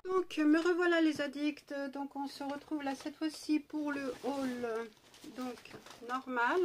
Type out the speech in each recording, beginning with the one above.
Donc me revoilà les addicts, donc on se retrouve là cette fois-ci pour le haul donc normal.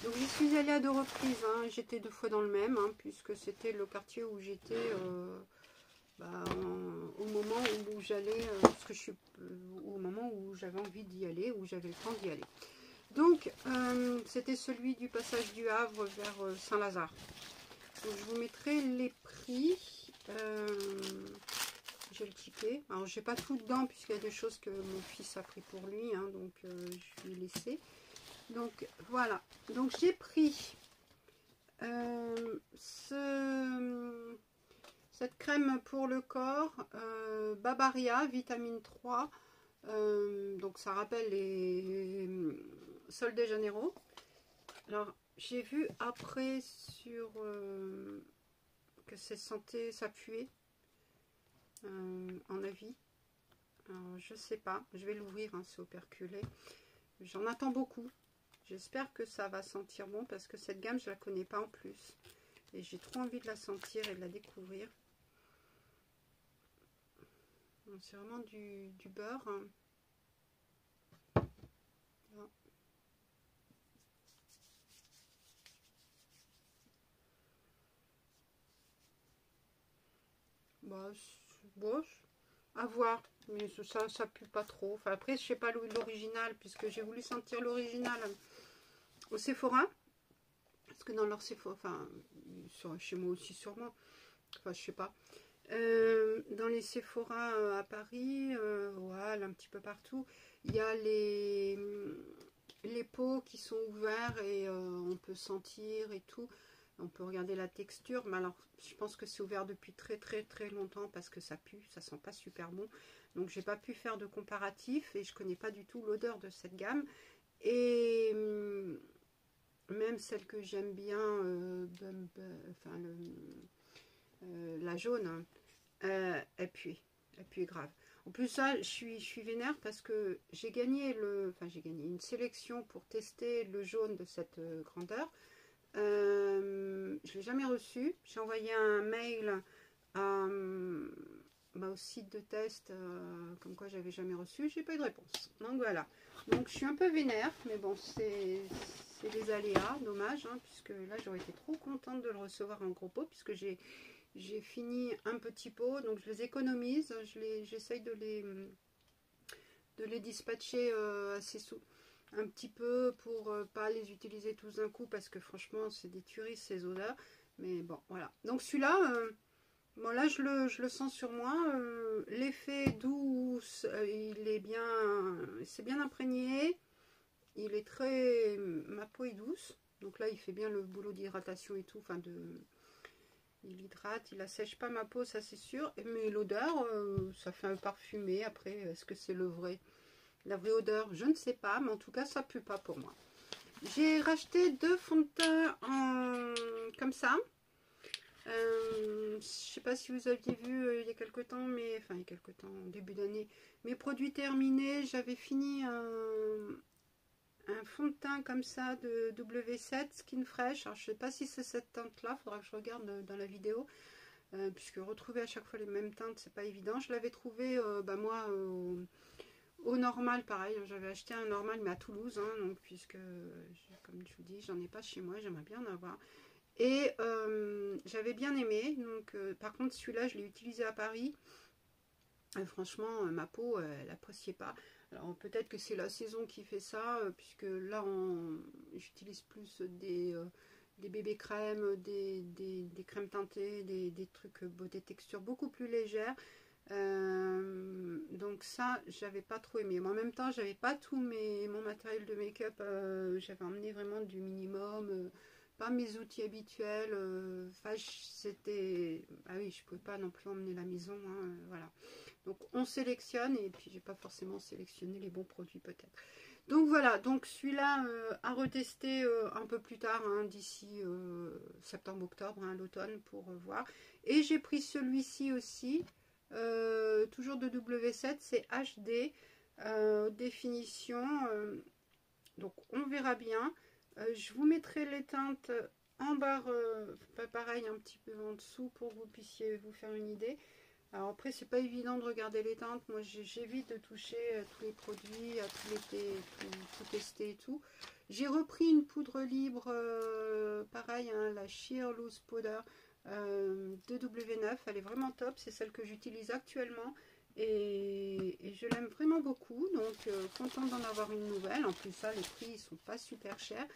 Donc j'y suis allée à 2 reprises, hein. J'étais 2 fois dans le même, hein, puisque c'était le quartier où j'étais au moment où j'allais, parce que je suis au moment où j'avais envie d'y aller, où j'avais le temps d'y aller. Donc c'était celui du passage du Havre vers Saint-Lazare. Donc je vous mettrai les prix. J'ai le ticket. Alors j'ai pas tout dedans puisqu'il y a des choses que mon fils a pris pour lui, hein, donc je lui ai laissé. Donc voilà. Donc j'ai pris cette crème pour le corps, Babaria, vitamine 3. Donc ça rappelle les Sol de Janeiro. Alors j'ai vu après sur que c'est santé, ça puait. En avis. Alors, je sais pas, je vais l'ouvrir, hein, c'est operculé. J'en attends beaucoup. J'espère que ça va sentir bon parce que cette gamme, je la connais pas en plus. Et j'ai trop envie de la sentir et de la découvrir. C'est vraiment du beurre. Hein. Bah, bon, à voir. Mais ça pue pas trop. Enfin, après, je sais pas l'original puisque j'ai voulu sentir l'original au Sephora. Parce que dans leur Sephora, enfin, chez moi aussi sûrement. Enfin, je sais pas. Dans les Sephora à Paris, voilà, un petit peu partout, il y a les pots qui sont ouverts et on peut sentir et tout. On peut regarder la texture, mais alors je pense que c'est ouvert depuis très longtemps parce que ça pue, ça sent pas super bon. Donc j'ai pas pu faire de comparatif et je connais pas du tout l'odeur de cette gamme. Et même celle que j'aime bien, enfin la jaune, elle pue grave. En plus ça, je suis vénère parce que j'ai gagné une sélection pour tester le jaune de cette grandeur. Je l'ai jamais reçu. J'ai envoyé un mail au site de test comme quoi j'avais jamais reçu. J'ai pas eu de réponse. Donc voilà. Donc je suis un peu vénère, mais bon, c'est les aléas, dommage, hein, puisque là j'aurais été trop contente de le recevoir en gros pot, puisque j'ai fini un petit pot, donc je les économise, j'essaye de les dispatcher assez un petit peu pour pas les utiliser tous d'un coup, parce que franchement c'est des tueries ces odeurs. Mais bon, voilà. Donc celui-là, bon là je le sens sur moi. L'effet douce, il est bien, c'est bien imprégné. Il est très, ma peau est douce. Donc là il fait bien le boulot d'hydratation et tout, enfin il hydrate, il assèche pas ma peau, ça c'est sûr. Mais l'odeur, ça fait un parfumé. Après, est-ce que c'est la vraie odeur? Je ne sais pas, mais en tout cas, ça pue pas pour moi. J'ai racheté 2 fonds de teint comme ça. Je sais pas si vous aviez vu il y a quelques temps, enfin il y a quelques temps, début d'année, mes produits terminés. J'avais fini un fond de teint comme ça de W7 Skin Fresh. Alors je sais pas si c'est cette teinte là, faudra que je regarde dans la vidéo, puisque retrouver à chaque fois les mêmes teintes c'est pas évident. Je l'avais trouvé moi au normal, pareil, j'avais acheté un normal mais à Toulouse, hein, donc puisque comme je vous dis j'en ai pas chez moi, j'aimerais bien en avoir. Et j'avais bien aimé, donc par contre celui-là je l'ai utilisé à Paris. Franchement, ma peau, elle appréciait pas. Alors peut-être que c'est la saison qui fait ça, puisque là j'utilise plus des bébés crèmes, des crèmes teintées, des trucs beauté texture beaucoup plus légères. Donc ça, j'avais pas trop aimé. Mais en même temps, j'avais pas tout mon matériel de make-up. J'avais emmené vraiment du minimum. Pas mes outils habituels. Enfin, c'était... Ah oui, je pouvais pas non plus emmener la maison. Hein, voilà. Donc on sélectionne, et puis j'ai pas forcément sélectionné les bons produits peut-être. Donc voilà, donc celui-là à retester un peu plus tard, hein, d'ici septembre-octobre, hein, l'automne, pour voir. Et j'ai pris celui-ci aussi, toujours de W7, c'est HD, définition, donc on verra bien. Je vous mettrai les teintes en barre, pareil, un petit peu en dessous, pour que vous puissiez vous faire une idée. Alors après, c'est pas évident de regarder les teintes. Moi, j'évite de toucher à tous les produits, à tout tester et tout. J'ai repris une poudre libre, pareil, hein, la Sheer Loose Powder de W9. Elle est vraiment top. C'est celle que j'utilise actuellement. Et je l'aime vraiment beaucoup. Donc, contente d'en avoir une nouvelle. En plus, ça, les prix, ils sont pas super chers.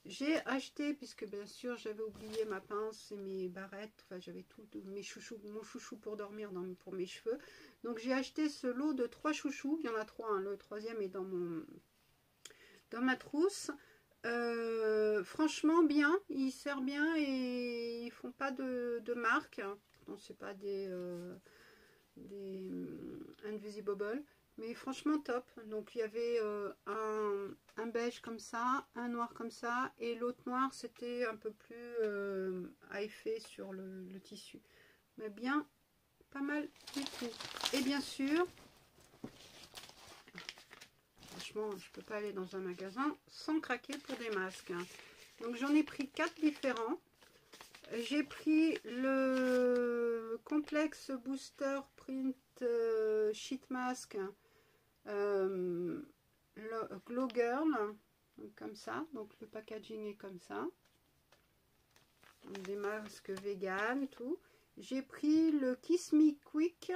J'ai acheté, puisque bien sûr j'avais oublié ma pince et mes barrettes, enfin j'avais tout, mes chouchous, mon chouchou pour dormir pour mes cheveux. Donc j'ai acheté ce lot de 3 chouchous, il y en a 3, hein, le troisième est dans ma trousse. Franchement bien, ils servent bien et ils font pas de marque. Non, c'est pas des Invisible. Mais franchement top. Donc il y avait un beige comme ça, un noir comme ça, et l'autre noir c'était un peu plus à effet sur le tissu. Mais bien, pas mal du tout. Et bien sûr, franchement je peux pas aller dans un magasin sans craquer pour des masques. Donc j'en ai pris 4 différents. J'ai pris le Complex Booster Print Sheet Mask. Glow Girl, comme ça, donc le packaging est comme ça, des masques vegan, tout. J'ai pris le Kiss Me Quick,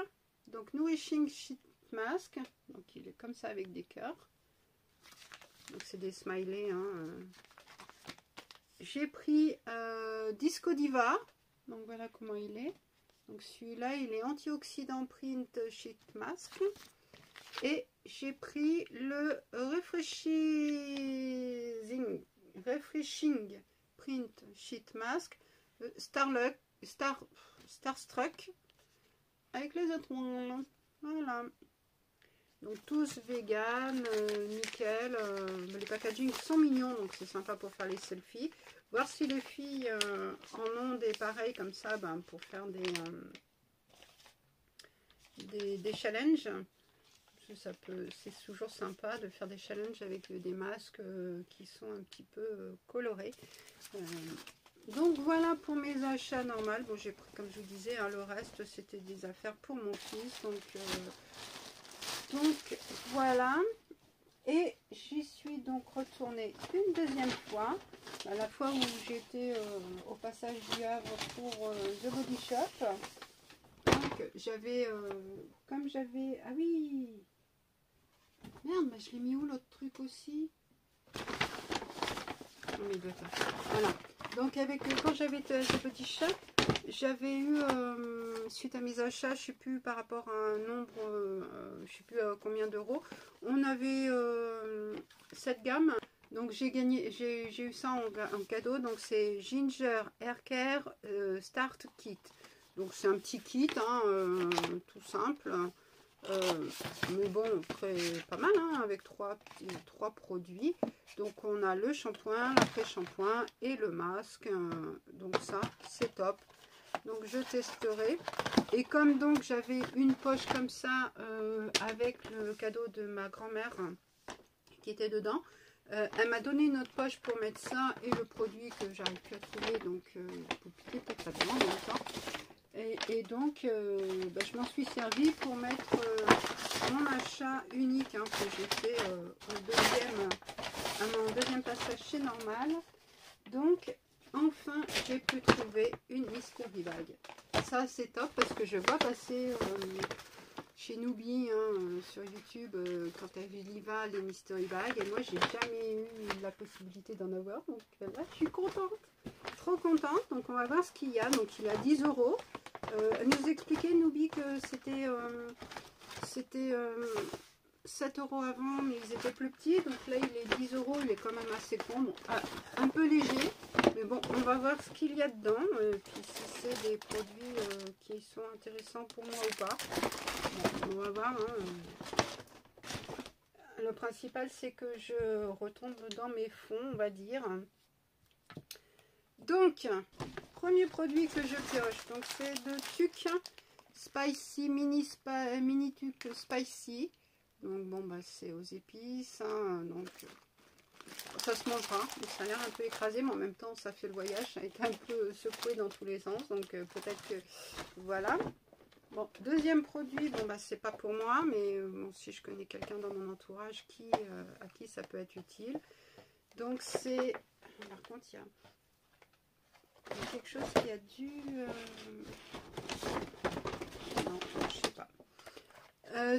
donc Nourishing Sheet Mask, donc il est comme ça avec des cœurs, donc c'est des smileys, hein. J'ai pris Disco Diva, donc voilà comment il est. Donc celui-là il est antioxydant print sheet mask. Et j'ai pris le Refreshing Print Sheet Mask Starstruck avec les étoiles. Voilà. Donc tous vegan, nickel. Les packaging sont mignons, donc c'est sympa pour faire les selfies. Voir si les filles en ont des pareils comme ça, ben, pour faire des challenges. C'est toujours sympa de faire des challenges avec des masques qui sont un petit peu colorés. Donc voilà pour mes achats normaux. Bon, j'ai pris, comme je vous disais, hein, le reste c'était des affaires pour mon fils. Donc voilà. Et j'y suis donc retournée une deuxième fois. La fois où j'étais au passage du Havre pour The Body Shop. Donc j'avais, comme j'avais, ah oui. Merde, mais je l'ai mis où l'autre truc aussi? Voilà. Donc quand j'avais ce petit chat, j'avais eu, suite à mes achats, je sais plus par rapport à un nombre, je sais plus à combien d'euros, on avait cette gamme. Donc j'ai eu ça en cadeau. Donc c'est Ginger Hair Care Start Kit. Donc c'est un petit kit, hein, tout simple. Mais bon, pas mal, hein, avec trois produits. Donc on a le shampoing, l'après-shampoing et le masque. Donc ça, c'est top. Donc je testerai. Et comme donc j'avais une poche comme ça avec le cadeau de ma grand-mère qui était dedans, elle m'a donné une autre poche pour mettre ça et le produit que j'arrive plus à trouver. Donc pour piquer pas très bien en même temps. Et donc, je m'en suis servi pour mettre mon achat unique, hein, que j'ai fait à mon deuxième passage chez Normal. Donc, enfin, j'ai pu trouver une mystery bag. Ça, c'est top parce que je vois passer chez Noobie, hein, sur YouTube, quand elle y va, les mystery bags. Et moi, j'ai jamais eu la possibilité d'en avoir. Donc là, je suis contente. Trop contente. Donc, on va voir ce qu'il y a. Donc, il a 10 €. Elle nous expliquait, Noobie, que c'était 7 € avant, mais ils étaient plus petits. Donc là, il est 10 €. Il est quand même assez grand. Bon, un peu léger. Mais bon, on va voir ce qu'il y a dedans. Puis si c'est des produits qui sont intéressants pour moi ou pas. Bon, on va voir. Hein. Le principal, c'est que je retombe dans mes fonds, on va dire. Donc, premier produit que je pioche, donc c'est de Tuc Spicy mini Tuc Spicy. Donc bon, bah c'est aux épices, hein, donc ça se mangera. Ça a l'air un peu écrasé, mais en même temps ça fait le voyage, ça a été un peu secoué dans tous les sens, donc peut-être que voilà. Bon, deuxième produit, bon bah c'est pas pour moi, mais bon, si je connais quelqu'un dans mon entourage à qui ça peut être utile. Donc c'est, par contre il y a quelque chose qui a dû, non, je sais pas.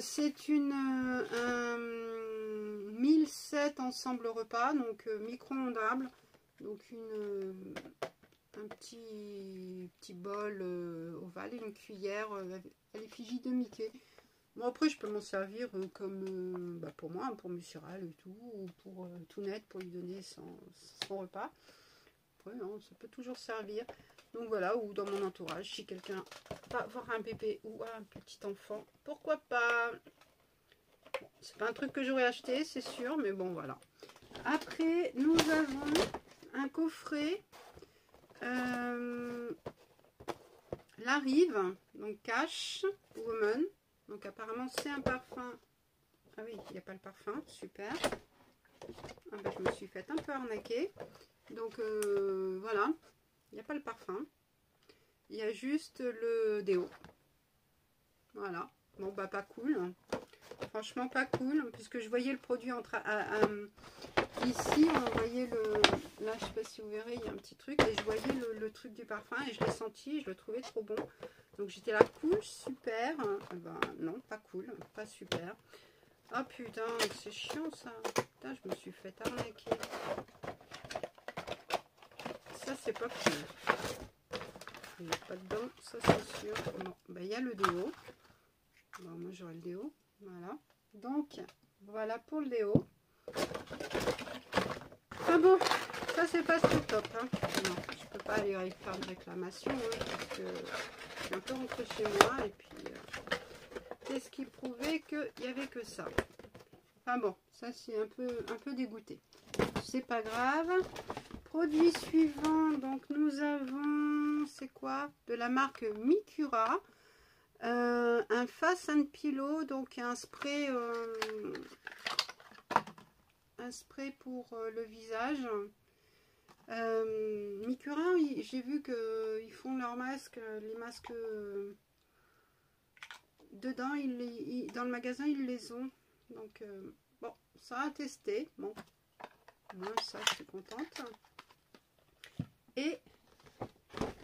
C'est un 1007 ensemble repas, donc micro-ondable, donc un petit bol ovale et une cuillère à l'effigie de Mickey. Bon, après je peux m'en servir comme bah, pour moi, pour Musural et tout, ou pour tout net, pour lui donner son repas. Après, hein, ça peut toujours servir. Donc voilà, ou dans mon entourage, si quelqu'un va avoir un bébé ou un petit enfant, pourquoi pas. Bon, c'est pas un truc que j'aurais acheté, c'est sûr, mais bon voilà. Après, nous avons un coffret La Rive, donc Cash Woman. Donc apparemment c'est un parfum. Ah oui, il n'y a pas le parfum, super. Ah ben, je me suis fait un peu arnaquer. Donc voilà, il n'y a pas le parfum. Il y a juste le déo. Voilà. Bon bah pas cool. Franchement pas cool, puisque je voyais le produit ici, on voyait là je sais pas si vous verrez, il y a un petit truc, et je voyais le truc du parfum, et je l'ai senti, et je le trouvais trop bon. Donc j'étais là, cool, super. Ben non, pas cool, pas super. Oh putain, c'est chiant ça. Putain, je me suis fait arnaquer. Ça c'est pas cool. Il n'y a pas dedans, ça c'est sûr. Non, ben il y a le déo. Bon, moi j'aurai le déo. Voilà. Donc, voilà pour le déo. Ah bon, ça c'est pas trop top. Hein. Non, je peux pas aller faire de réclamation hein, parce que je suis un peu rentrée chez moi et puis c'est ce qui prouvait qu'il n'y avait que ça. Enfin bon, ça c'est un peu dégoûté. C'est pas grave. Produit suivant, donc nous avons, c'est quoi? De la marque Mikura. Un Face and Pillow, donc un spray pour le visage. Mikura, j'ai vu qu'ils font leurs masques, les masques dedans, dans le magasin ils les ont. Donc bon, ça a testé. Bon, moi ça je suis contente. Et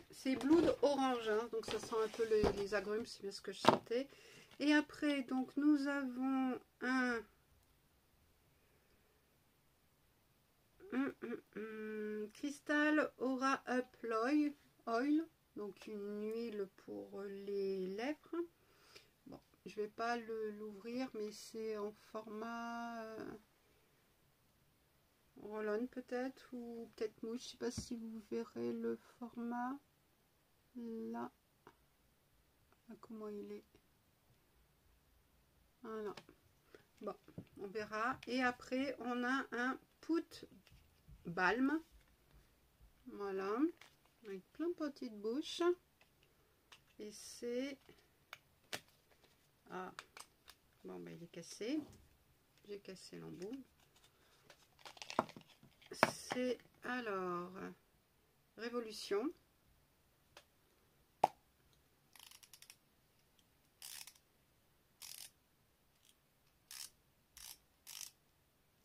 c'est Blood Orange, hein, donc ça sent un peu les agrumes, c'est bien ce que je sentais. Et après, donc nous avons un Crystal Aura Up Oil, donc une huile pour les lèvres. Bon, je vais pas l'ouvrir, mais c'est en format roll-on peut-être, ou peut-être mousse, je sais pas si vous verrez le format là. Ah, comment il est, voilà. Bon, on verra. Et après, on a un Put Balm. Voilà. Avec plein de petites bouches. Et c'est... Ah, bon, bah, il est cassé. J'ai cassé l'embout. C'est alors Révolution.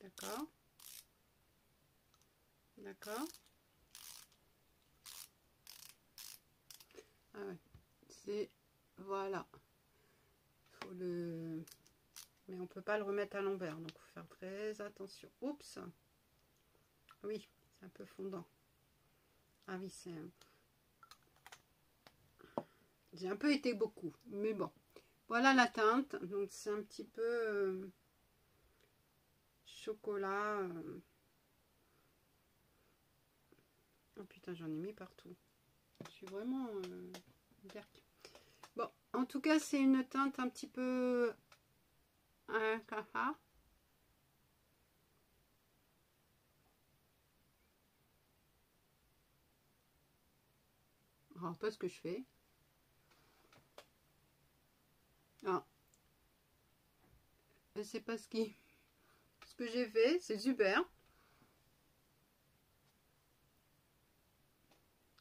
D'accord. D'accord. Ah ouais. C'est... Voilà. Faut le... Mais on peut pas le remettre à l'envers. Donc, faut faire très attention. Oups. Oui, c'est un peu fondant. Ah oui, c'est... J'ai un peu été beaucoup. Mais bon. Voilà la teinte. Donc, c'est un petit peu... chocolat. Oh putain, j'en ai mis partout. Je suis vraiment berk. Bon, en tout cas, c'est une teinte un petit peu cafard. Alors, pas ce que je fais. Ah. C'est pas ce que j'ai fait. C'est super.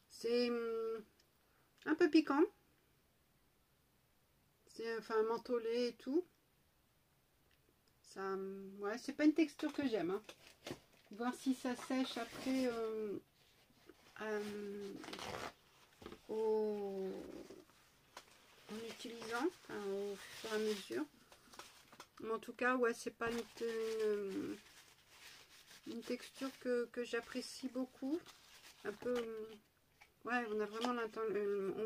C'est un peu piquant. C'est enfin mentholé et tout. Ça, ouais, c'est pas une texture que j'aime. Hein. Voir si ça sèche après en utilisant, enfin, au fur et à mesure. Mais en tout cas, ouais, c'est pas une texture que j'apprécie beaucoup. Un peu, ouais, on a vraiment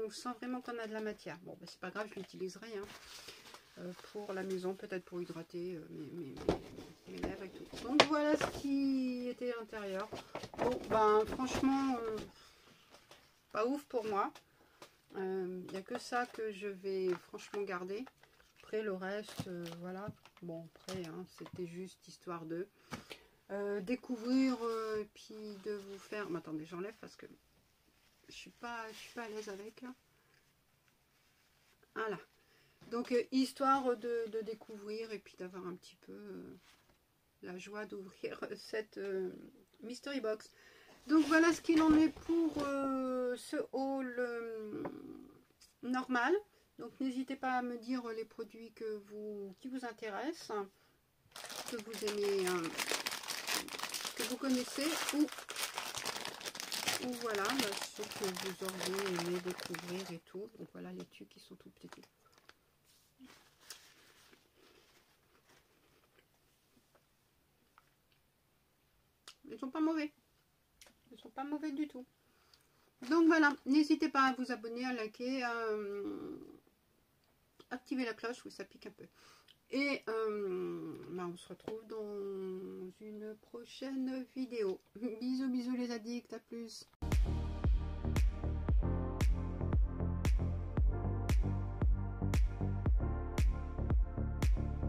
on sent vraiment qu'on a de la matière. Bon, ben, c'est pas grave, je l'utiliserai hein, pour la maison, peut-être pour hydrater mes lèvres et tout. Donc voilà ce qui était à l'intérieur. Bon, ben franchement, pas ouf pour moi. Il n'y a que ça que je vais franchement garder. Après le reste, voilà. Bon, après, hein, c'était juste histoire de découvrir et puis de vous faire. Mais attendez, j'enlève parce que je suis pas à l'aise avec. Là. Voilà. Donc histoire de découvrir et puis d'avoir un petit peu la joie d'ouvrir cette mystery box. Donc voilà ce qu'il en est pour ce haul normal. Donc n'hésitez pas à me dire les produits qui vous intéressent, que vous aimez, que vous connaissez, ou voilà, ceux que vous auriez aimé découvrir et tout. Donc voilà les tubes qui sont tout petits. Ils sont pas mauvais. Ils sont pas mauvais du tout. Donc voilà, n'hésitez pas à vous abonner, à liker, à activer la cloche où ça pique un peu. Et on se retrouve dans une prochaine vidéo. Bisous, bisous les addicts, à plus.